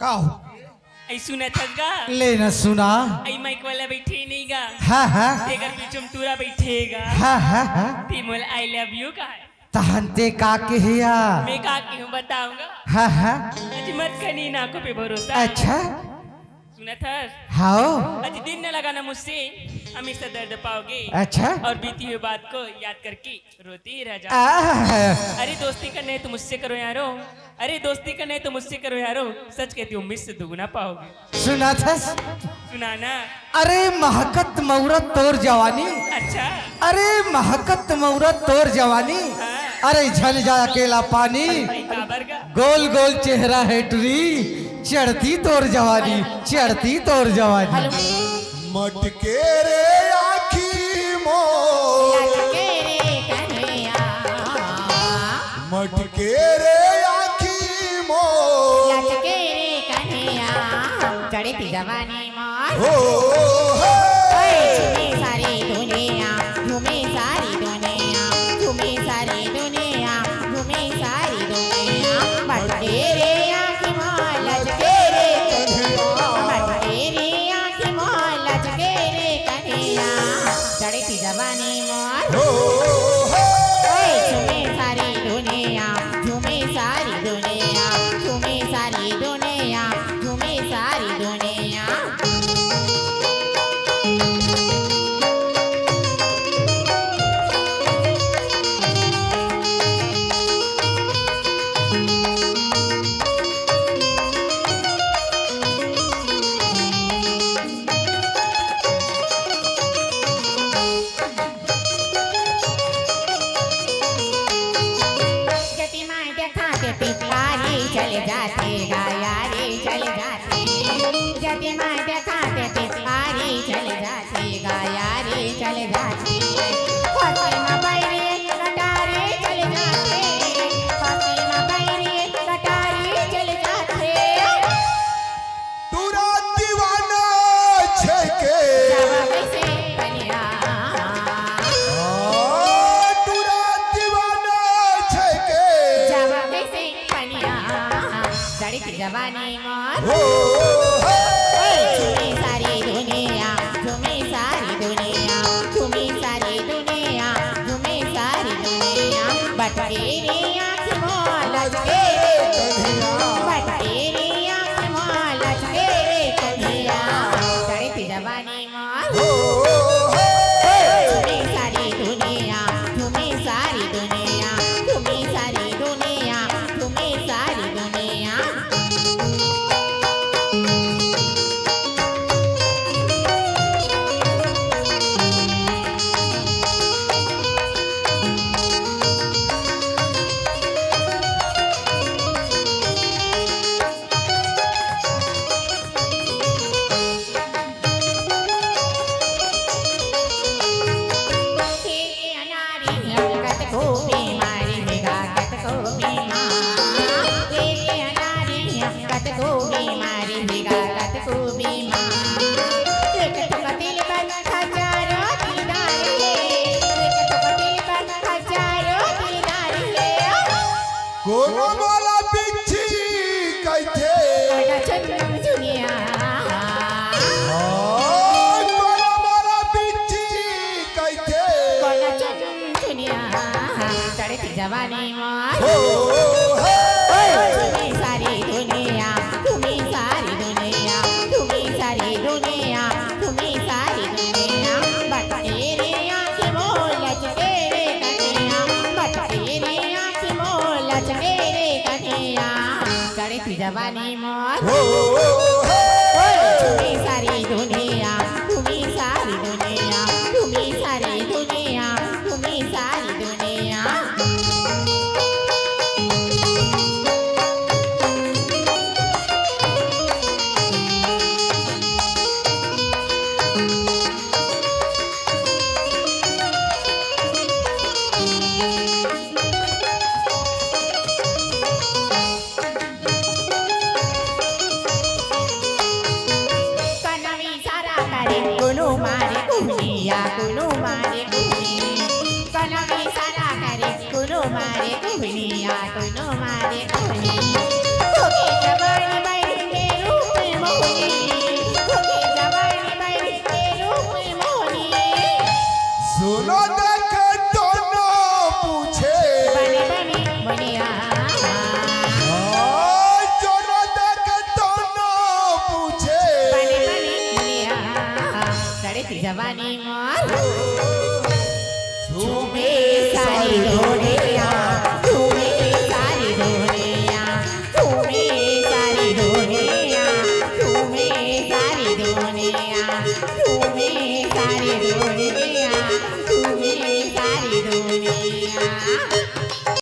का हो आई सुना थगा ले न सुना आई माइक वाला बैठे नहीं गा हाँ हाँ तेगर पीछे टूरा बैठेगा हाँ हाँ हाँ ती मोल आई लव यू का है तहनते का कहिया मैं का की हूँ बताऊंगा हाँ हाँ अजी मत कनी ना को पे भरोसा अच्छा सुना था हाँ अजी दिन न लगाना मुझसे हमेशा दर्द पाओगे अच्छा और बीती हुई बात को याद करके रोती ही रह जाओ अरे दोस्ती करने तो मुझसे करो यारो अरे दोस्ती करने तो मुझसे करो यारो सच कहती हूँ मिस से दुगुना पाओगे सुना था सुनाना अरे महकत मौरत तोर जवानी अच्छा अरे महकत मौरत तोर जवानी हाँ। अरे झल जा अकेला पानी भाई काबर का गोल गोल चेहरा है टुरी चढ़ती तोर जवानी चढ़ती तोर जवानी मटके रे आखी मोर मटके रे आखी मोर चढ़ी थी जवानी मोर हो झूमे सारी दुनिया झूमे सारी दुनिया झूमे सारी दुनिया झूमे सारी दुनिया मटके रे आँखी मोर लचके रे मटके रे आँखी मोर लचके रे कन्हैया चढ़ी थी जवानी मोर हो झूमे सारी दुनिया झूमे सारी दुनिया झूमे सारी दुनिया झूमे सारी दुनिया चले जाते गायारे चले जाते जति माँ दिखाते पिपारी चले जाते गायारे चले जाते फंसी में बैरे कटारे चले जाते फंसी में बैरे कटारे चले जाते तुरा दीवाना छके जवाब से बनिया तुरा दीवाना छके जवाब से बनिया चढ़ी थी जवानी मोर हो झूमी सारी दुनिया झूमी सारी दुनिया झूमी सारी दुनिया झूमी सारी दुनिया बटके रे आँख मोर लचके बटके रे आँख मोर लचके रे कन्हैया चढ़ी थी जवानी मोर झूमी सारी दुनिया झूमी सारी दुनिया झूमी सारी दुनिया झूमी सारी दुनिया कोनो वाला बिच्छी कहते कोनो वाला बिच्छी कहते जवानी मोर हो तुम्हें सारी दुनिया तुम्हें सारी दुनिया तुम्हें सारी दुनिया तुम्हें सारी दुनिया बटके रे आँखी मोर लचके रे कन्हैया बटके रे आँखी मोर लचके रे कन्हैया चढ़ी थी जवानी मोर हो तुम्हें सारी दुनिया तुम्हें सारी दुनिया तुम्हें सारी दुनिया तुम्हें सारी दुनिया कुनु मारे कुनिया कुनु मारे कुनी कनवी सारा करे कुनु मारे कुनिया कुनु मारे कुनी ओके जवानी बैठे ચડતી જવાની મોર ઝૂમે સારી દોડે આ